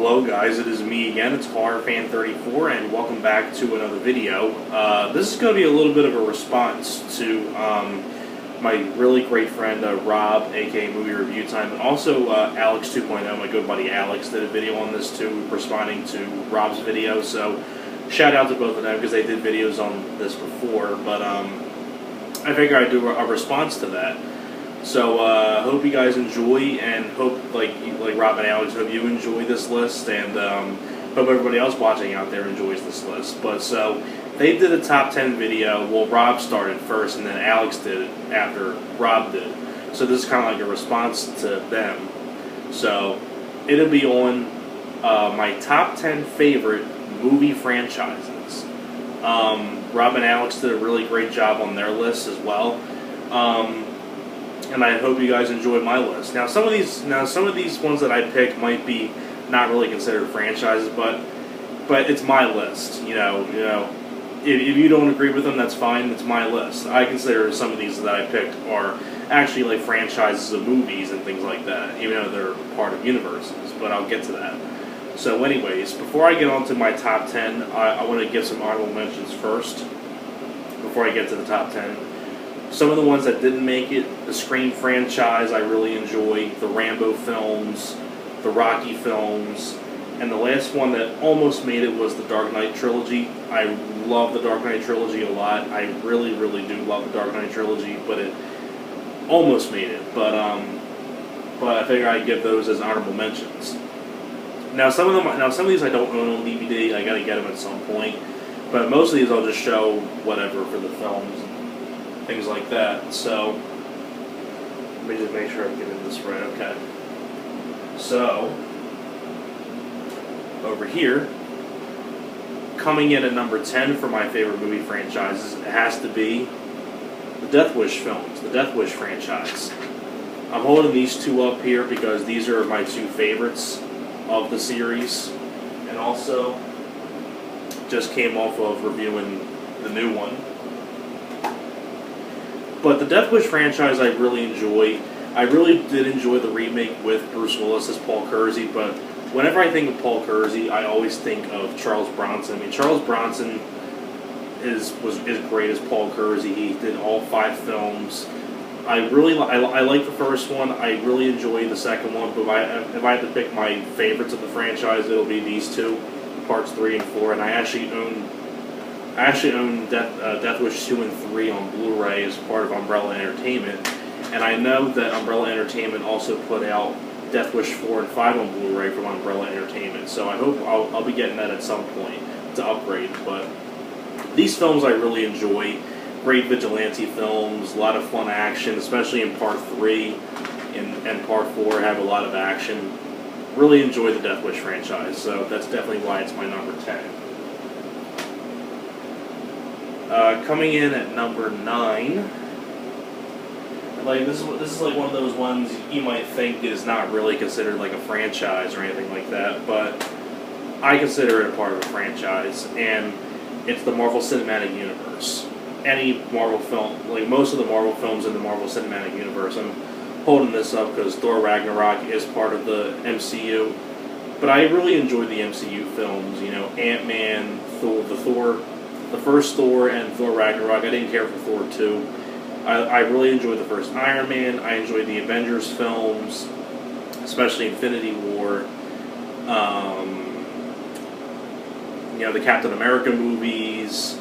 Hello guys, it is me again, it's HorrorFan34, and welcome back to another video. This is going to be a little bit of a response to my really great friend Rob, aka MovieReviewTime, and also Alex 2.0, my good buddy Alex, did a video on this too, responding to Rob's video, so shout out to both of them because they did videos on this before, but I figure I'd do a response to that. So, hope you guys enjoy, and hope, like Rob and Alex, hope you enjoy this list, and hope everybody else watching out there enjoys this list. But, so, they did a top 10 video. Well, Rob started first, and then Alex did it after Rob did. So, this is kind of like a response to them. So, it'll be on my top 10 favorite movie franchises. Rob and Alex did a really great job on their list as well. And I hope you guys enjoyed my list. Now, some of these ones that I picked might be not really considered franchises, but it's my list. You know, if you don't agree with them, that's fine. It's my list. I consider some of these that I picked are actually like franchises of movies and things like that, even though they're part of universes. But I'll get to that. So, anyways, before I get on to my top 10, I want to give some honorable mentions first. Before I get to the top 10. Some of the ones that didn't make it: the Scream franchise I really enjoy, the Rambo films, the Rocky films, and the last one that almost made it was the Dark Knight trilogy. I love the Dark Knight trilogy a lot. I really, really do love the Dark Knight trilogy, but it almost made it. But I figure I'd give those as honorable mentions. Now some of these I don't own on DVD. I gotta get them at some point. But most of these I'll just show whatever for the films. Things like that. So let me just make sure I'm getting this right. Okay. So over here, coming in at number 10 for my favorite movie franchises, it has to be the Death Wish films, the Death Wish franchise. I'm holding these two up here because these are my two favorites of the series, and also just came off of reviewing the new one. But the Death Wish franchise I really enjoy. I really did enjoy the remake with Bruce Willis as Paul Kersey, but whenever I think of Paul Kersey, I always think of Charles Bronson. I mean, Charles Bronson is great as Paul Kersey. He did all 5 films. I like the first one. I really enjoy the second one, but if I had to pick my favorites of the franchise, it'll be these two, parts 3 and 4, and I actually own Death Wish 2 and 3 on Blu-ray as part of Umbrella Entertainment, and I know that Umbrella Entertainment also put out Death Wish 4 and 5 on Blu-ray from Umbrella Entertainment, so I hope I'll be getting that at some point to upgrade. But these films I really enjoy. Great vigilante films, a lot of fun action, especially in Part 3 and Part 4 have a lot of action. Really enjoy the Death Wish franchise, so that's definitely why it's my number 10. Coming in at number 9, like this is like one of those ones you might think is not really considered like a franchise or anything like that, but I consider it a part of a franchise, and it's the Marvel Cinematic Universe. Any Marvel film, like most of the Marvel films in the Marvel Cinematic Universe. I'm holding this up because Thor Ragnarok is part of the MCU, but I really enjoy the MCU films. You know, Ant-Man, the first Thor, and Thor Ragnarok. I didn't care for Thor 2. I really enjoyed the first Iron Man. I enjoyed the Avengers films, especially Infinity War. You know, the Captain America movies.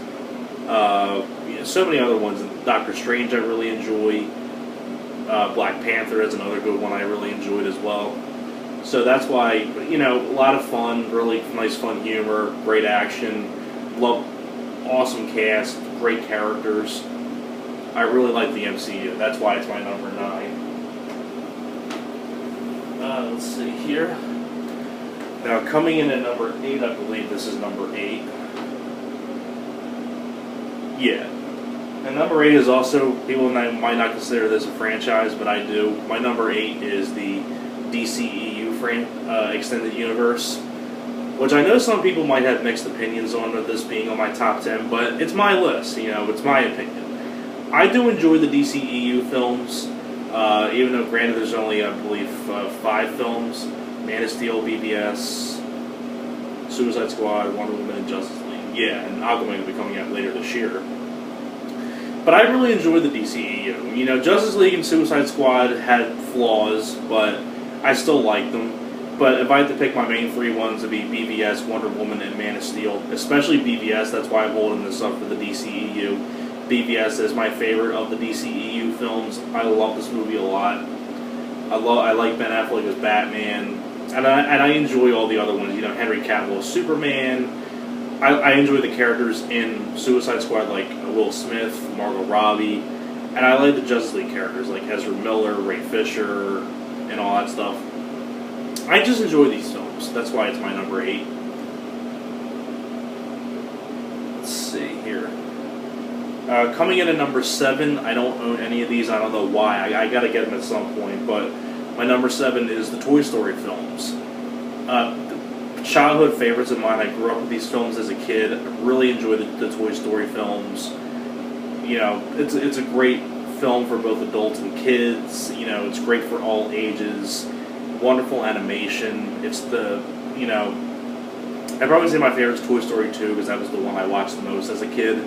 So many other ones. Doctor Strange I really enjoy. Black Panther is another good one I really enjoyed as well. So that's why, you know, a lot of fun, really nice fun humor, great action, awesome cast, great characters. I really like the MCU. That's why it's my number 9. Let's see here. Now, coming in at number 8, I believe this is number 8. Yeah. And number 8 is also, people might not consider this a franchise, but I do. My number 8 is the DCEU Extended Universe, which I know some people might have mixed opinions on with this being on my top 10, but it's my list, you know, it's my opinion. I do enjoy the DCEU films, even though, granted, there's only, I believe, 5 films. Man of Steel, BBS, Suicide Squad, Wonder Woman, and Justice League. Yeah, and Aquaman will be coming out later this year. But I really enjoy the DCEU. You know, Justice League and Suicide Squad had flaws, but I still like them. But if I had to pick my main three ones, it'd be BVS, Wonder Woman, and Man of Steel. Especially BVS, that's why I'm holding this up for the DCEU. BVS is my favorite of the DCEU films. I love this movie a lot. I like Ben Affleck as Batman, and I enjoy all the other ones. You know, Henry Cavill as Superman. I enjoy the characters in Suicide Squad like Will Smith, Margot Robbie, and I like the Justice League characters like Ezra Miller, Ray Fisher, and all that stuff. I just enjoy these films. That's why it's my number 8. Let's see here. Coming in at number 7, I don't own any of these. I don't know why. I gotta get them at some point, but my number 7 is the Toy Story films. Childhood favorites of mine. I grew up with these films as a kid. I really enjoy the Toy Story films. You know, it's a great film for both adults and kids. You know, it's great for all ages. Wonderful animation. It's the, you know, I'd probably say my favorite is Toy Story 2 because that was the one I watched the most as a kid.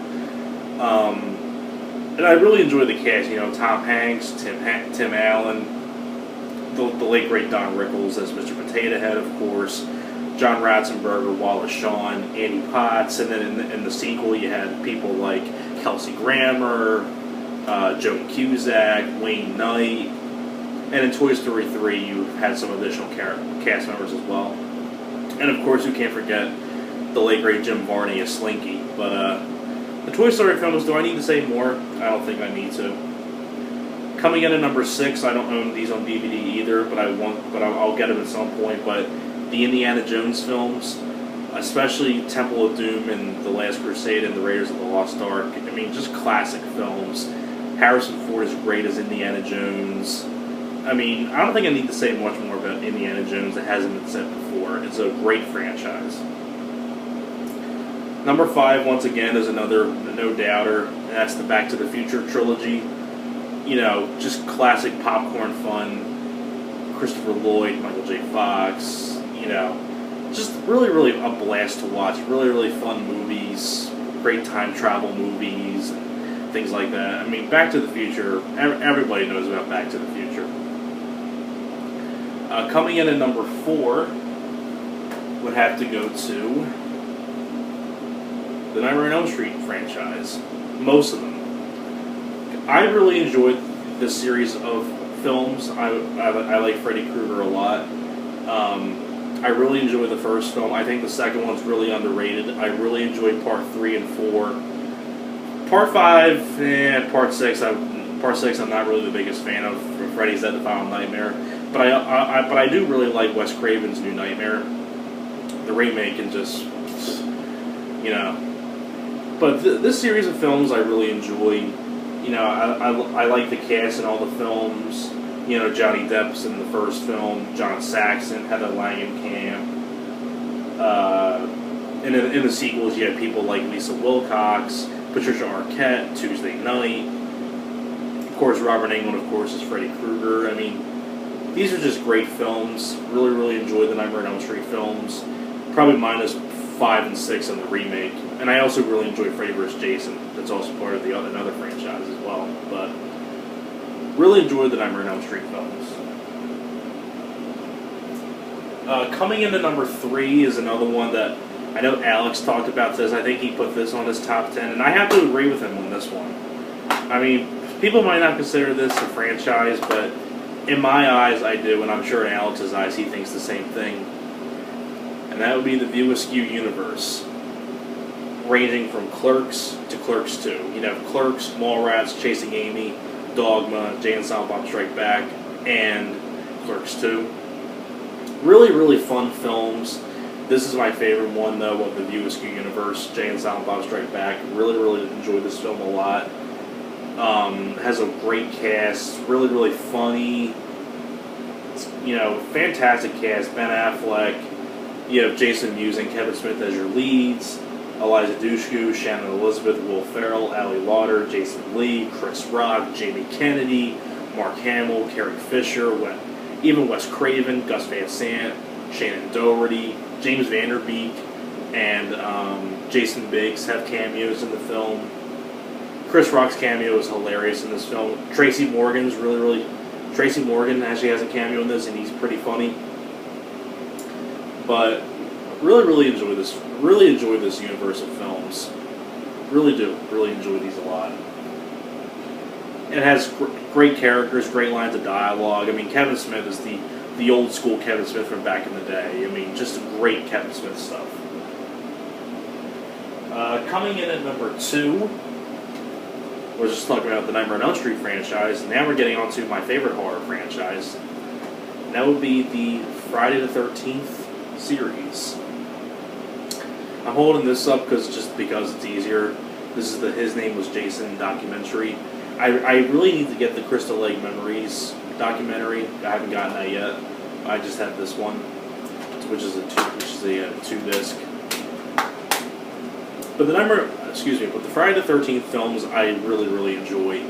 And I really enjoy the cast. You know, Tom Hanks, Tim Allen, the late great Don Rickles as Mr. Potato Head, of course. John Ratzenberger, Wallace Shawn, Annie Potts, and then in the sequel you had people like Kelsey Grammer, Joan Cusack, Wayne Knight, and in Toy Story 3 you had some additional cast members as well. And of course, who can't forget the late great Jim Varney as Slinky. But the Toy Story films, do I need to say more? I don't think I need to. Coming in at number 6, I don't own these on DVD either, but I'll get them at some point. But the Indiana Jones films, especially Temple of Doom and The Last Crusade and The Raiders of the Lost Ark, I mean, just classic films. Harrison Ford is great as Indiana Jones. I mean, I don't think I need to say much more about Indiana Jones that hasn't been said before. It's a great franchise. Number 5, once again, is another no-doubter, and that's the Back to the Future trilogy. You know, just classic popcorn fun. Christopher Lloyd, Michael J. Fox, you know, just really, really a blast to watch. Really, really fun movies, great time travel movies, and things like that. I mean, Back to the Future, everybody knows about Back to the Future. Coming in at number 4 would have to go to the Nightmare on Elm Street franchise. Most of them. I really enjoyed this series of films. I like Freddy Krueger a lot. I really enjoyed the first film. I think the second one's really underrated. I really enjoyed part 3 and 4. Part 5, part 6. Part 6, I'm not really the biggest fan of. Freddy's Dead: The Final Nightmare, but I do really like Wes Craven's New Nightmare. The remake and just, you know. But this series of films I really enjoy. You know, I like the cast in all the films. You know, Johnny Depp's in the first film, John Saxon, Heather Langenkamp. In the sequels, you had people like Lisa Wilcox, Patricia Arquette, Tuesday Night. Of course, Robert Englund, of course, is Freddy Krueger. I mean, these are just great films. Really, really enjoy the Nightmare on Elm Street films. Probably minus 5 and 6 in the remake. And I also really enjoy Freddy vs. Jason. That's also part of another franchise as well. But really enjoyed the Nightmare on Elm Street films. Coming into number 3 is another one that I know Alex talked about this. I think he put this on his top 10, and I have to agree with him on this one. I mean, people might not consider this a franchise, but in my eyes, I do, and I'm sure in Alex's eyes, he thinks the same thing. And that would be the View Askew universe, ranging from Clerks to Clerks 2. You'd have Clerks, Mallrats, Chasing Amy, Dogma, Jay and Silent Bob Strike Back, and Clerks 2. Really, really fun films. This is my favorite one, though, of the View Askew universe, Jay and Silent Bob Strike Back. Really, really enjoyed this film a lot. Has a great cast. Really, really funny. It's, you know, fantastic cast. Ben Affleck. You have Jason Mewes and Kevin Smith as your leads. Eliza Dushku, Shannon Elizabeth, Will Ferrell, Ali Lauder, Jason Lee, Chris Rock, Jamie Kennedy, Mark Hamill, Carrie Fisher, even Wes Craven, Gus Van Sant, Shannon Doherty, James Vanderbeek, and Jason Biggs have cameos in the film. Chris Rock's cameo is hilarious in this film. Tracy Morgan actually has a cameo in this, and he's pretty funny. But really enjoy this. Really enjoy this universe of films. Really do. Really enjoy these a lot. It has great characters, great lines of dialogue. I mean, Kevin Smith is the old school Kevin Smith from back in the day. I mean, just great Kevin Smith stuff. Coming in at number 2, we're just talking about the Nightmare on Elm Street franchise. And now we're getting on to my favorite horror franchise. And that would be the Friday the 13th series. I'm holding this up because it's easier. This is the His Name Was Jason documentary. I really need to get the Crystal Lake Memories documentary. I haven't gotten that yet. I just have this one, which is a 2-disc. But the Friday the 13th films I really enjoy.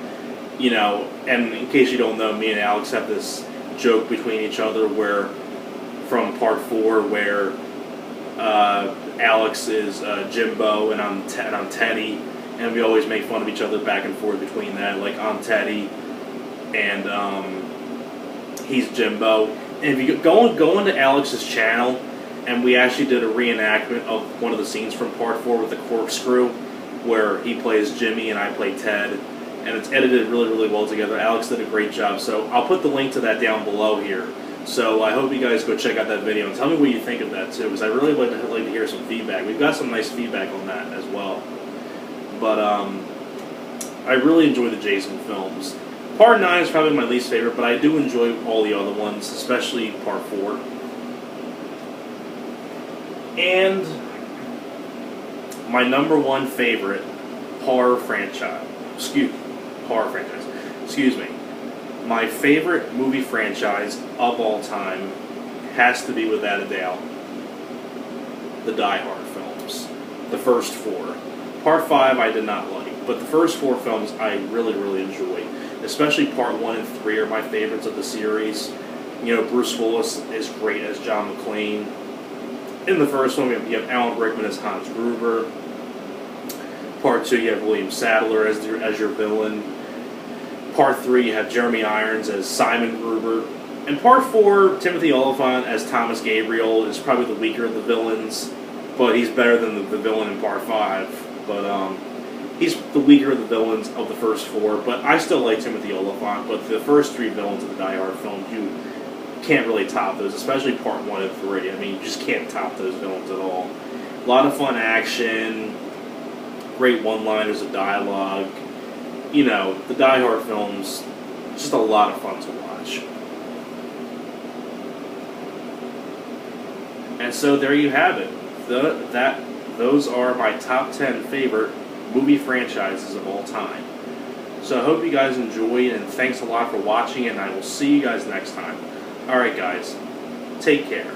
You know, and in case you don't know, me and Alex have this joke between each other from part 4 where Alex is Jimbo and I'm Teddy, and we always make fun of each other back and forth between that. Like, I'm Teddy and he's Jimbo. And if you go into Alex's channel, and we actually did a reenactment of one of the scenes from part 4 with the corkscrew, where he plays Jimmy and I play Ted, and it's edited really well together. Alex did a great job, so I'll put the link to that down below here. So I hope you guys go check out that video and tell me what you think of that too, because I really like to hear some feedback. We've got some nice feedback on that as well. But I really enjoy the Jason films. Part 9 is probably my least favorite, but I do enjoy all the other ones, especially Part 4. And my number 1 favorite horror franchise. My favorite movie franchise of all time has to be, without a doubt, the Die Hard films. The first 4. Part 5 I did not like, but the first 4 films I really enjoy. Especially Part 1 and 3 are my favorites of the series. You know, Bruce Willis is great as John McClane. In the first one, you have Alan Rickman as Hans Gruber. Part 2, you have William Sadler as your villain. Part 3, you have Jeremy Irons as Simon Gruber. And Part 4, Timothy Olyphant as Thomas Gabriel is probably the weaker of the villains, but he's better than the villain in Part 5. But he's the weaker of the villains of the first 4, but I still like Timothy Olyphant. But the first 3 villains of the Die Hard films, you can't really top those, especially Part 1 and 3. I mean, you just can't top those villains at all. A lot of fun action, great one-liners of dialogue. You know, the Die Hard films, just a lot of fun to watch. And so there you have it. Those are my top 10 favorite movie franchises of all time. So I hope you guys enjoyed, and thanks a lot for watching, and I will see you guys next time. Alright guys, take care.